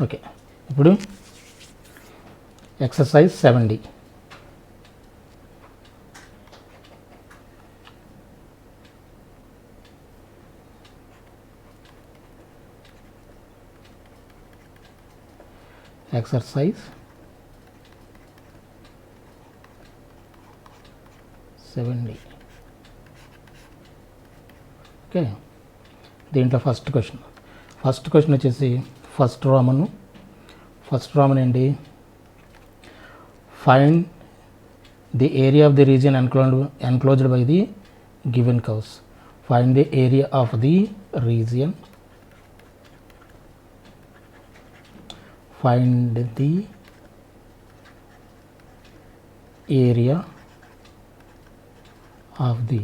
Okay, ఇప్పుడు exercise 7D. Exercise 7D. Okay, దీంట్లో first question వచ్చేసి ఫస్ట్ రామన్ ఏంటి? Find the area of the region enclosed by the given curves. Find the area of the region, find the area of the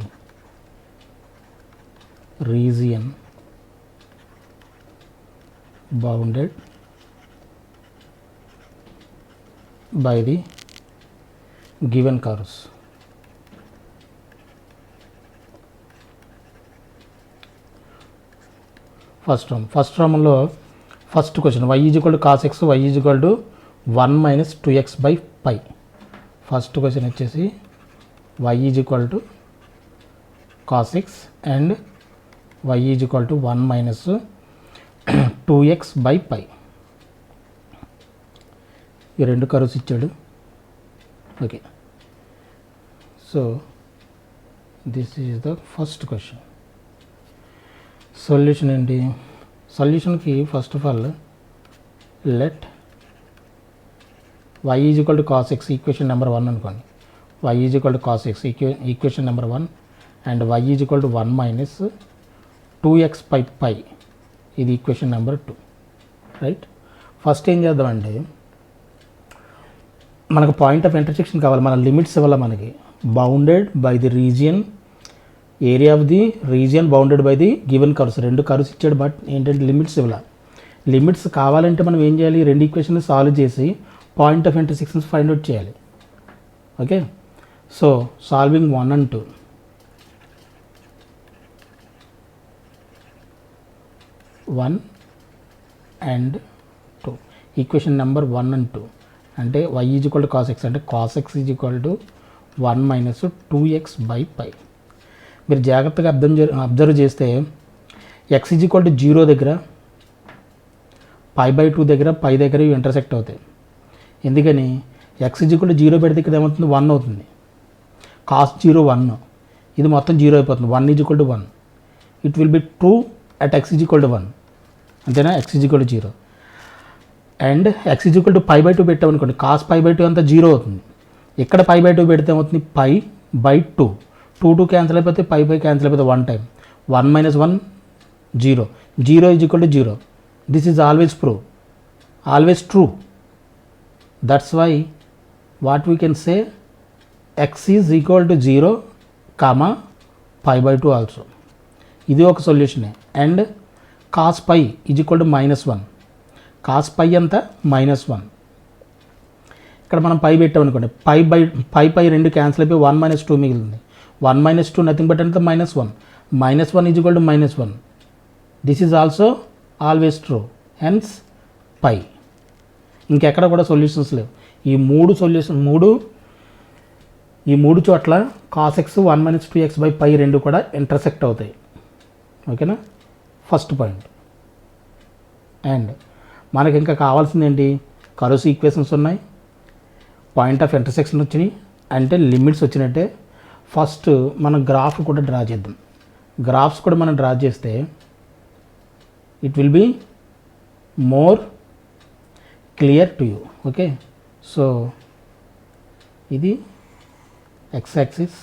region bounded by the given curves. First టర్మ్లో first question y = cos x, y = 1 - 2x by pi. First question వచ్చేసి y = cos x and y = 1 - 2x by pi. ఈ రెండు curves ఇచ్చాడు. Okay, so this is the first question. Solution ఏంటి? సొల్యూషన్కి first of all let y = cos x equation number 1 అనుకోండి. y = cos x equation number 1 and y = 1 - 2x by pi ఇది equation number 2. Right, first ఏం చేద్దామంటే మనకు point of intersection కావాలి. మన limits ఇవ్వాలి మనకి. Bounded by the region, area of the region bounded by the given curves. రెండు curves ఇచ్చాడు, బట్ ఏంటంటే లిమిట్స్ ఇవ్వాలి. లిమిట్స్ కావాలంటే మనం ఏం చేయాలి? రెండు ఈక్వేషన్ సాల్వ్ చేసి point of intersections find out చేయాలి. Okay, so solving 1 and 2. Equation number 1 and 2 అంటే y = cos x అంటే cos x = 1 - 2x by pi. మీరు జాగ్రత్తగా అబ్జర్వ్ చేస్తే x = 0 దగ్గర, π/2 దగ్గర, π దగ్గర ఇవి ఇంటర్సెక్ట్ అవుతాయి. ఎందుకని? x = 0 పెడితే ఇక్కడ ఏమవుతుంది? 1 అవుతుంది. cos 0 1, ఇది మొత్తం 0 అయిపోతుంది. 1 = 1. It will be true at x = 1. అంతేనా? x = 0 అండ్ x = π/2 పెట్టామనుకోండి, cos π/2 అంతా 0 అవుతుంది. ఇక్కడ π/2 పెడితే ఏమవుతుంది? π/2. 2 క్యాన్సిల్ అయిపోతే π క్యాన్సిల్ అయిపోతే 1 time. 1 - 1 0. 0 = 0. This is always true. That's why what we can say x is equal to 0, π/2 also. ఇది ఒక సొల్యూషనే. And cos π = -1. cos π అంతా -1. ఇక్కడ మనం π పెట్టామనుకోండి, π రెండు క్యాన్సిల్ అయిపోయి 1 - 2 మిగిలింది. 1 - 2 నథింగ్ బట్ అంటే -1. -1 = -1. This is also always true. Hence π. ఇంకెక్కడ కూడా సొల్యూషన్స్ లేవు. ఈ మూడు చోట్ల cos x 1 - 2x by pi రెండు కూడా ఇంటర్సెక్ట్ అవుతాయి. ఓకేనా? First point. అండ్ మనకి ఇంకా కావాల్సింది ఏంటి? కర్వ్స్ ఈక్వేషన్స్ ఉన్నాయి, పాయింట్ ఆఫ్ ఇంటర్సెక్షన్ వచ్చినాయి, అంటే లిమిట్స్ వచ్చినట్టే. ఫస్ట్ మనం గ్రాఫ్ కూడా డ్రా చేద్దాం. గ్రాఫ్స్ కూడా మనం డ్రా చేస్తే it will be more clear to you. Okay, so ఇది x యాక్సిస్,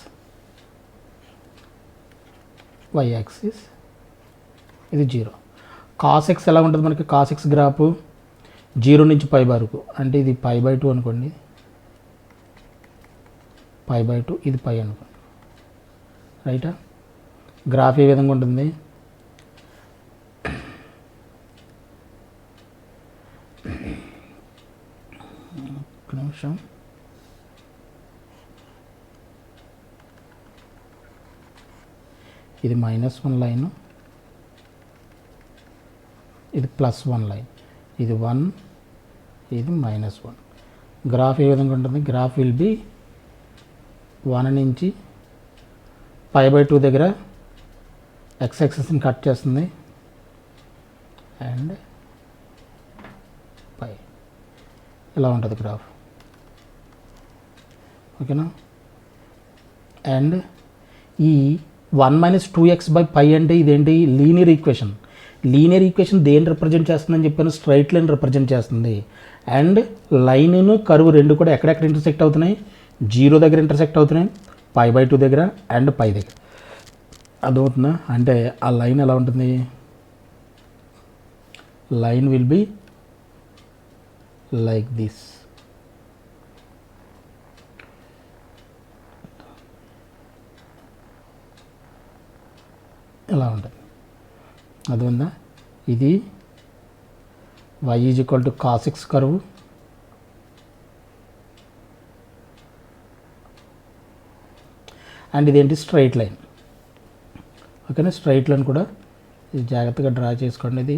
y యాక్సిస్, ఇది 0. cos x ఎలా ఉంటుంది మనకి? cos x గ్రాఫ్ 0 నుంచి π వరకు, అంటే ఇది π/2 అనుకోండి, π/2, ఇది π అనుకోండి. రైటా? గ్రాఫ్ ఏ విధంగా ఉంటుంది? ఒక నిమిషం. ఇది -1 లైన్, ఇది +1 లైన్. ఇది 1, ఇది -1. గ్రాఫ్ ఏ విధంగా ఉంటుంది? గ్రాఫ్ విల్ బి 1 నుంచి π/2 దగ్గర x యాక్సిస్ని కట్ చేస్తుంది అండ్ π ఇలా ఉంటుంది గ్రాఫ్. ఓకేనా? అండ్ ఈ 1 - 2x/π అంటే ఇదేంటి? Linear equation. లీనియర్ ఈక్వేషన్ దేన్ని రిప్రజెంట్ చేస్తుందని చెప్పాను? స్ట్రైట్ లైన్ రిప్రజెంట్ చేస్తుంది. అండ్ లైన్ కరువు రెండు కూడా ఎక్కడెక్కడ ఇంటర్సెక్ట్ అవుతున్నాయి? 0 దగ్గర ఇంటర్సెక్ట్ అవుతున్నాయి, π/2 దగ్గర అండ్ π దగ్గర. అర్థమవుతుందా? అంటే ఆ లైన్ ఎలా ఉంటుంది? Line will be like this. ఎలా ఉంటుంది? అర్థమైందా? ఇది y = cos x కరువు, అండ్ ఇదేంటి? Straight line. ఓకేనా? స్ట్రైట్ లైన్ కూడా ఇది జాగ్రత్తగా డ్రా చేసుకోండి. ఇది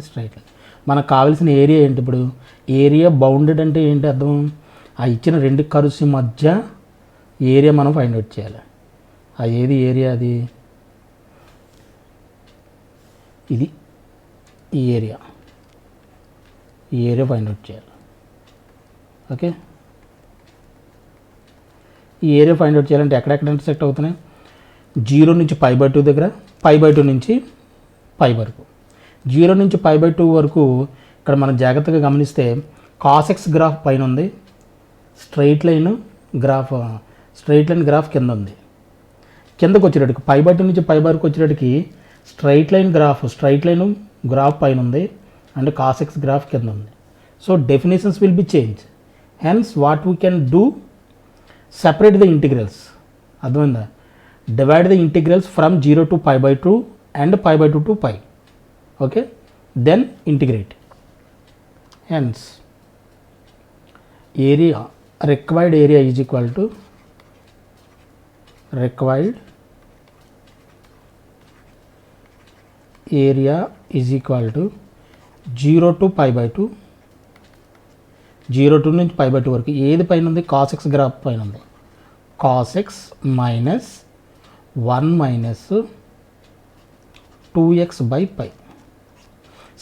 స్ట్రైట్ లైన్. మనకు కావాల్సిన ఏరియా ఏంటి? ఇప్పుడు ఏరియా బౌండెడ్ అంటే ఏంటి అర్థం? ఆ ఇచ్చిన రెండు కర్వ్స్ మధ్య ఏరియా మనం ఫైండ్ అవుట్ చేయాలి. ఆ ఏది ఏరియా? అది ఇది ఈ ఏరియా ఫైండ్ అవుట్ చేయాలి. ఓకే? ఈ ఏరియా ఫైండ్ అవుట్ చేయాలంటే ఎక్కడెక్కడ ఇంటర్సెక్ట్ అవుతున్నాయి? 0 నుంచి π/2 దగ్గర, π/2 నుంచి π వరకు. 0 నుంచి π/2 వరకు ఇక్కడ మనం జాగ్రత్తగా గమనిస్తే cos x గ్రాఫ్ పైన ఉంది, స్ట్రైట్ లైన్ గ్రాఫ్ కింద ఉంది. కిందకు వచ్చేటట్టుకి π/2 నుంచి π వరకు వచ్చేటట్టుకి స్ట్రైట్ లైన్ గ్రాఫ్ పైన ఉంది అండ్ cos x గ్రాఫ్ కింద ఉంది. So definitions will be change. Hence what we can do? Separate the integrals. అర్థమైందా? Divide the integrals from 0 to π/2 and π/2 to π. Okay? Then integrate. Hence area required area is equal to required area is equal to 0 to π/2, 0 to నుంచి π/2 వరకు ఏది పైన ఉంది? cos x graph పైన ఉంది. cos x -1 - 2x/π.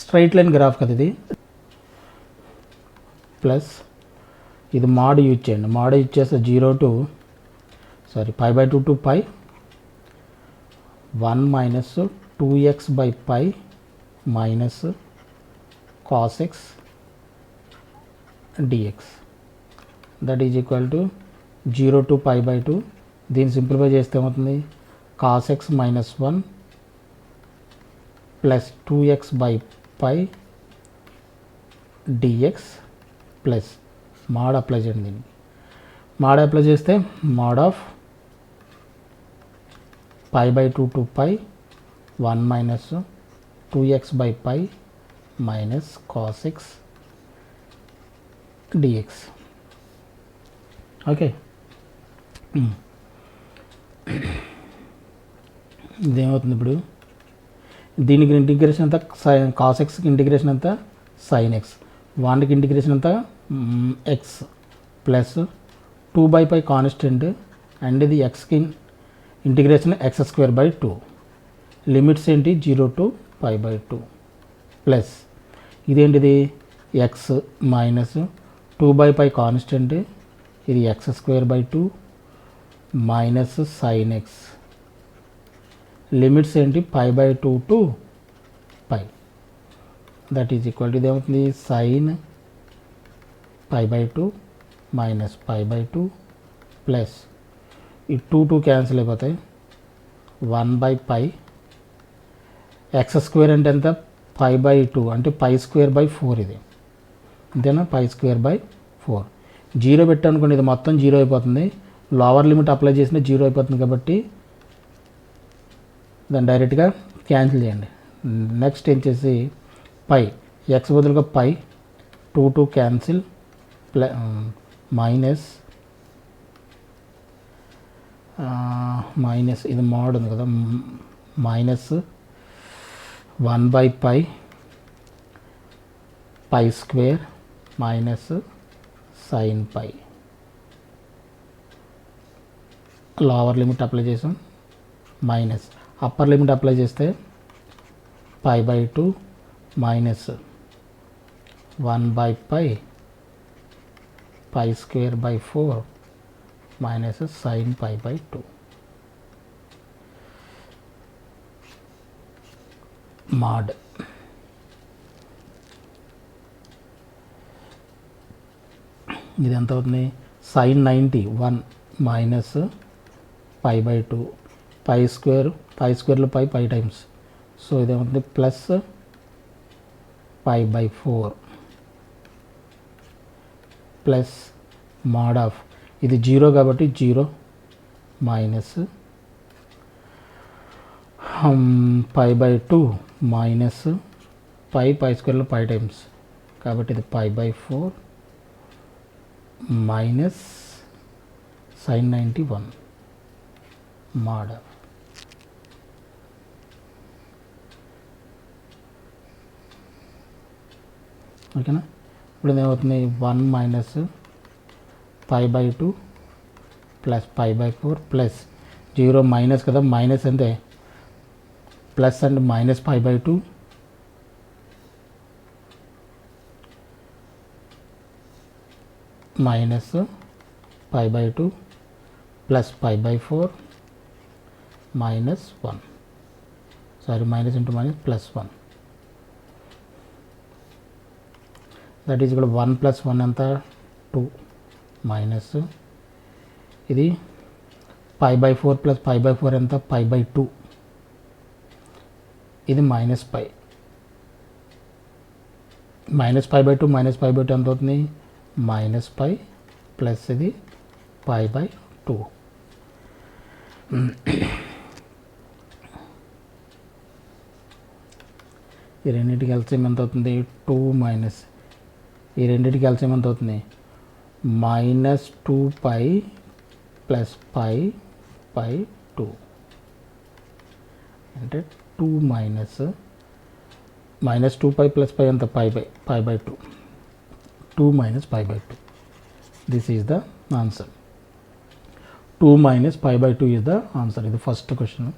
Straight line graph కదా ఇది. Plus ఇది మోడ్ యూజ్ చేయండి. మోడ్ యూజ్ చేస్తే π/2 to π 1 - 2x/π minus cos x dx, that is equal to 0 to π/2. దీన్ని సింప్లిఫై చేస్తే ఏమవుతుంది? cos x -1 plus 2x/π dx plus mode apply చేయండి. దీనికి మోడ్ అప్లై చేస్తే mode of π/2 to π 1 - 2x/π minus cos x dx. Okay? ఇదేమవుతుంది ఇప్పుడు? దీనికి integration అంతా cos xకి ఇంటిగ్రేషన్ అంతా sin x, వాటికి ఇంటిగ్రేషన్ అంతా x ప్లస్ 2/π కాన్స్టెంట్ అండ్ ఇది xకి ఇంటిగ్రేషన్ x²/2. లిమిట్స్ ఏంటి? 0 to π/2 ప్లస్ ఇదేంటిది? x మైనస్ 2/π కాన్స్టెంట్, ఇది x²/2 minus sin x. Limits ఏంటి? π/2 to π. That is equal to ఇదేమవుతుంది? sin π/2 మైనస్ π/2 ప్లస్ ఈ 2 క్యాన్సిల్ అయిపోతాయి. 1/π x² అంటే ఎంత? π/2 అంటే π²/4. ఇది అంతేనా? π²/4. 0 పెట్టానుకోండి, ఇది మొత్తం 0 అయిపోతుంది. లోవర్ లిమిట్ అప్లై చేసిన 0 అయిపోతుంది కాబట్టి దాన్ని డైరెక్ట్గా క్యాన్సిల్ చేయండి. నెక్స్ట్ ఏం చేసి π x బదులుగా π 2 క్యాన్సిల్ మైనస్ ఇది మోడ్ ఉంది కదా, -1/π pi square minus sine pi. Lower limit apply చేసాం మైనస్ అప్పర్ లిమిట్ అప్లై చేస్తే pi by 2 minus 1 by pi square by 4 minus sine pi by 2. Mod ఇది ఎంత అవుతుంది sine 90 1 minus pi by 2 pi స్క్వేర్లో pi times, so ఇదేమవుతుంది plus pi by 4 plus mod of ఇది 0 కాబట్టి 0 minus pi by 2 minus pi స్క్వేర్లో pi times కాబట్టి ఇది pi by 4 minus sine 91 mod of. ఓకేనా, ఇప్పుడు ఏమవుతుంది 1 minus pi by 2 plus pi by 4 plus 0 minus కదా, మైనస్ అంతే plus and minus pi by 2 minus pi by 2 plus pi by 4 minus 1, sorry minus into minus plus 1, that is ఇక్కడ 1 plus 1 ఎంత 2 minus ఇది pi by 4 plus pi by 4 ఎంత pi by 2, ఇది minus pi by 2 minus pi by 2 ఎంత అవుతుంది minus pi plus ఇది pi by 2. ఈ రెండింటికి ఎల్సిఎం ఎంత అవుతుంది 2 మైనస్ ఈ రెండింటికి ఎల్సిఎం ఎంత అవుతుంది మైనస్ 2 పై ప్లస్ పై 2 అంటే 2 మైనస్ 2 పై ప్లస్ పై ఎంత pi by 2 2 minus pi by 2. This is the answer. 2 minus pi by 2 is the answer. ఇది ఫస్ట్ క్వశ్చన్.